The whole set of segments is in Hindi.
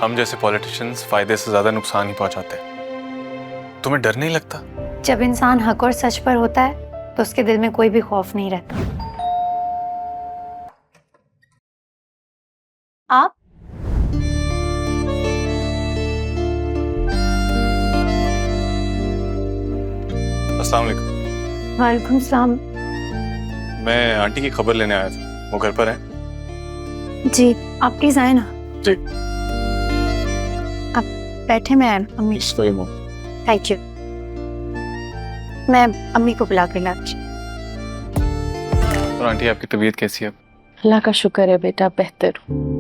हम जैसे पॉलिटिशियंस फायदे से ज्यादा नुकसान ही पहुंचाते हैं। तुम्हें डर नहीं लगता? जब इंसान हक और सच पर होता है तो उसके दिल में कोई भी खौफ नहीं रहता। आप अस्सलाम वालेकुम। वालेकुम सलाम। मैं आंटी की खबर लेने आया था, वो घर पर है? जी आप प्लीज आए ना। जी। आप बैठे, मैं अम्मी। Thank you. मैं अम्मी को बुला कर लाती हूँ। और आंटी आपकी तबीयत कैसी है? अल्लाह का शुक्र है बेटा, बेहतर हूँ।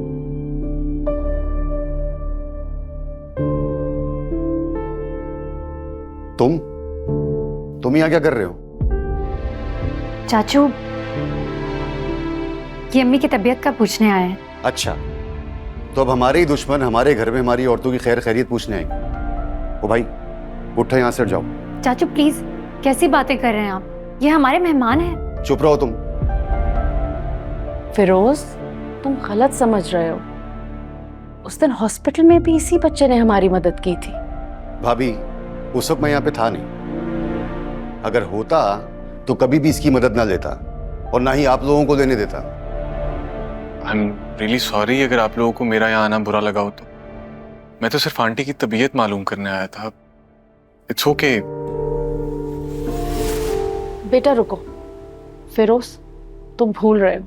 तुम यहाँ क्या कर रहे हो? चाचू ये अम्मी की तबीयत का पूछने आए हैं। अच्छा, तो अब हमारे ही दुश्मन हमारे घर में हमारी औरतों की खैर खैरियत पूछने आएंगे। ओ भाई उठो, यहाँ से जाओ। चाचू प्लीज, कैसी बातें कर रहे हैं आप? ये हमारे मेहमान हैं। चुप रहो तुम। फिरोज, तुम गलत समझ रहे हो। उस दिन हॉस्पिटल में भी इसी बच्चे ने हमारी मदद की थी। भाभी, उस वक्त मैं यहाँ पे था नहीं। अगर होता तो कभी भी इसकी मदद ना लेता और ना ही आप लोगों को लेने देता। आई एम रियली सॉरी अगर आप लोगों को मेरा यहाँ आना बुरा लगा हो तो। मैं तो सिर्फ आंटी की तबीयत मालूम करने आया था। It's okay. बेटा रुको। फिरोज, तुम भूल रहे हो,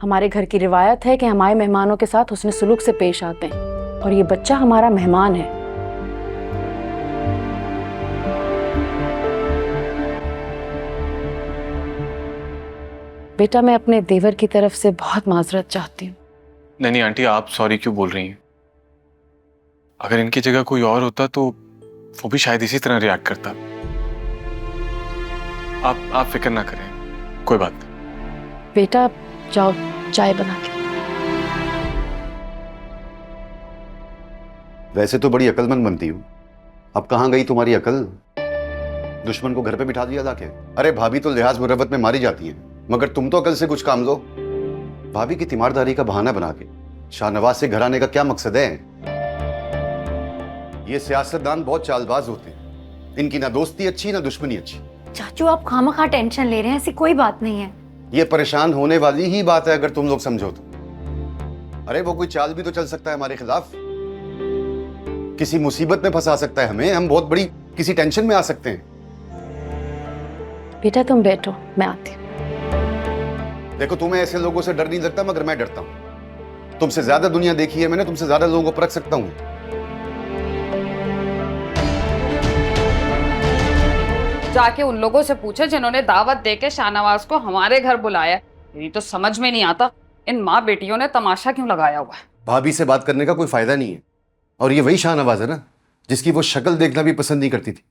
हमारे घर की रिवायत है कि हमारे मेहमानों के साथ हुस्न सुलूक से पेश आते हैं, और ये बच्चा हमारा मेहमान है। बेटा, मैं अपने देवर की तरफ से बहुत माजरत चाहती हूँ। नहीं आंटी, आप सॉरी क्यों बोल रही हैं? अगर इनकी जगह कोई और होता तो वो भी शायद इसी तरह रिएक्ट करता। आप फिक्र ना करें, कोई बात नहीं। बेटा जाओ, चाय बना के। वैसे तो बड़ी अक्लमंद बनती हूँ, अब कहाँ गई तुम्हारी अकल? दुश्मन को घर पे बिठा दिया जाके। अरे भाभी तो लिहाज मुरव्वत में मारी जाती हैं, मगर तुम तो अकल से कुछ काम लो। भाभी की तीमारदारी का बहाना बना के शाहनवाज से घर आने का क्या मकसद है? ये सियासतदान बहुत चालबाज होते हैं, इनकी ना दोस्ती अच्छी ना दुश्मनी अच्छी। चाचू आप खामखा टेंशन ले रहे हैं, ऐसी कोई बात नहीं है। ये परेशान होने वाली ही बात है अगर तुम लोग समझो तो। अरे वो कोई चाल भी तो चल सकता है हमारे खिलाफ, किसी मुसीबत में फंसा सकता है हमें, हम बहुत बड़ी किसी टेंशन में आ सकते हैं। बेटा तुम बैठो, मैं आती हूँ। देखो तुम्हें ऐसे लोगों से डर नहीं लगता, मगर मैं डरता हूं। तुमसे ज्यादा दुनिया देखी है मैंने, तुमसे ज्यादा लोगों को परख सकता हूं। जाके उन लोगों से पूछे जिन्होंने दावत देके शाहनवाज को हमारे घर बुलाया। यही तो समझ में नहीं आता, इन माँ बेटियों ने तमाशा क्यों लगाया हुआ है। भाभी से बात करने का कोई फायदा नहीं है, और ये वही शाहनवाज है ना जिसकी वो शक्ल देखना भी पसंद नहीं करती थी।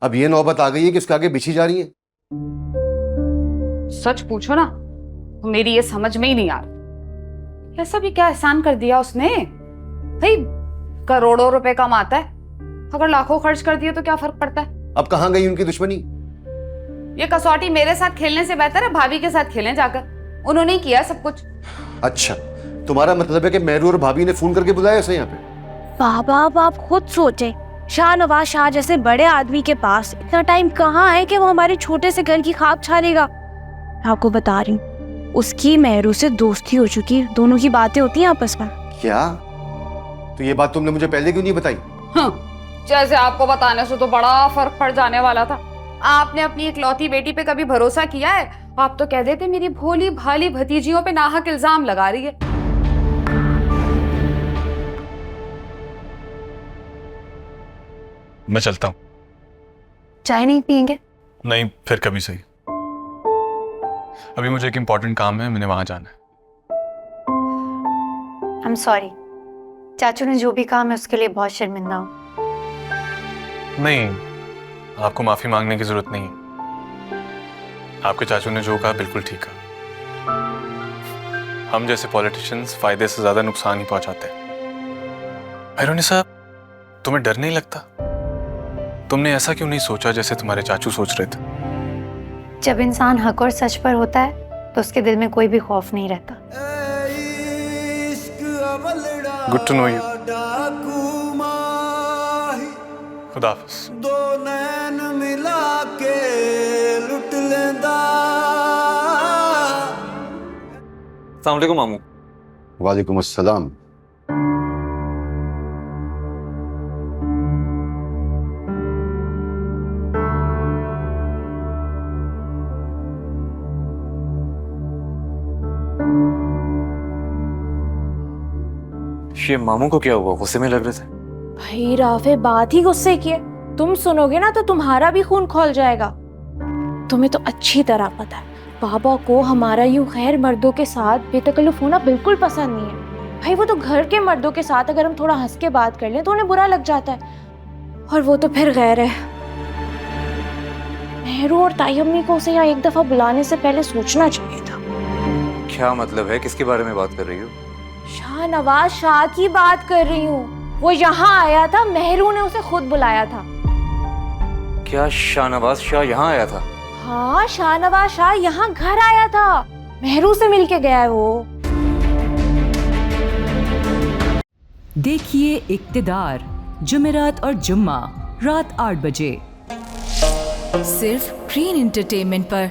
अब ये नौबत आ गई है कि उसके आगे बिछी जा रही है। सच पूछो ना तो मेरी ये समझ में ही नहीं आ रहा, ऐसा भी क्या एहसान कर दिया उसने? भाई करोड़ों रुपए कमाता है, अगर लाखों खर्च कर दिए तो क्या फर्क पड़ता है? अब कहां गई उनकी दुश्मनी? ये कसौटी मेरे साथ खेलने से बेहतर है भाभी के साथ खेलें जाकर, उन्होंने ही किया सब कुछ। अच्छा, तुम्हारा मतलब है कि मेहरू और भाभी ने फोन करके बुलाया उसे यहाँ पे? बाबा अब आप खुद सोचें, शाहनवाज शाह जैसे बड़े आदमी के पास इतना टाइम कहाँ है कि वो हमारे छोटे से घर की खाक छानेगा। आपको बता रही हूँ, उसकी मेहरू से दोस्ती हो चुकी है, दोनों की बातें होती हैं आपस में। क्या? तो ये बात तुमने मुझे पहले क्यों नहीं बताई? जैसे आपको बताने से तो बड़ा फर्क पड़ जाने वाला था। आपने अपनी इकलौती बेटी पे कभी भरोसा किया है? आप तो कह देते मेरी भोली भाली भतीजियों पे नाहक इल्जाम लगा रही है। मैं चलता हूँ। चाय नहीं पियेंगे? नहीं, फिर कभी सही। अभी मुझे एक इंपॉर्टेंट काम है, मैंने वहां जाना है। आई एम सॉरी, चाचू ने जो भी कहा मैं उसके लिए बहुत शर्मिंदा हूँ। नहीं, आपको माफी मांगने की जरूरत नहीं है। आपके चाचू ने जो कहा बिल्कुल ठीक कहा। हम जैसे पॉलिटिशियंस फायदे से ज्यादा नुकसान ही पहुंचाते हैं। भैरोनी साहब, तुम्हें डर नहीं लगता? तुमने ऐसा क्यों नहीं सोचा जैसे तुम्हारे चाचू सोच रहे थे? जब इंसान हक और सच पर होता है तो उसके दिल में कोई भी खौफ नहीं रहता। Good to know you. डाकू माही खुदा हाफिज। दो नैन मिला के लुट लेंदा। अस्सलाम वालेकुम मामू। वालेकुम अस्सलाम। ये मामू को क्या हुआ, गुस्से में लग रहे थे? भाई राफे बात ही गुस्से की है। तुम सुनोगे ना तो तुम्हारा भी खून खौल जाएगा। तुम्हें तो अच्छी तरह पता है बाबा को हमारा यूं गैर मर्दों के साथ बेतकल्लुफ होना बिल्कुल पसंद नहीं है। भाई वो तो घर के मर्दों के साथ अगर हम थोड़ा हंस के बात कर लें तो उन्हें बुरा लग जाता है, और वो तो फिर गैर है। मेहरू और ताई अम्मी को उसे यहाँ एक दफा बुलाने से पहले सोचना चाहिए था। क्या मतलब है, किसके बारे में बात कर रही हो? शाहनवाज शाह की बात कर रही हूँ। वो यहाँ आया था, मेहरू ने उसे खुद बुलाया था। क्या शाहनवाज शाह यहाँ आया था? हाँ, शाहनवाज शाह यहाँ घर आया था, मेहरू से मिलके गया है वो। देखिए इक्तिदार जुमेरात और जुम्मा रात 8 बजे सिर्फ ग्रीन एंटरटेनमेंट पर।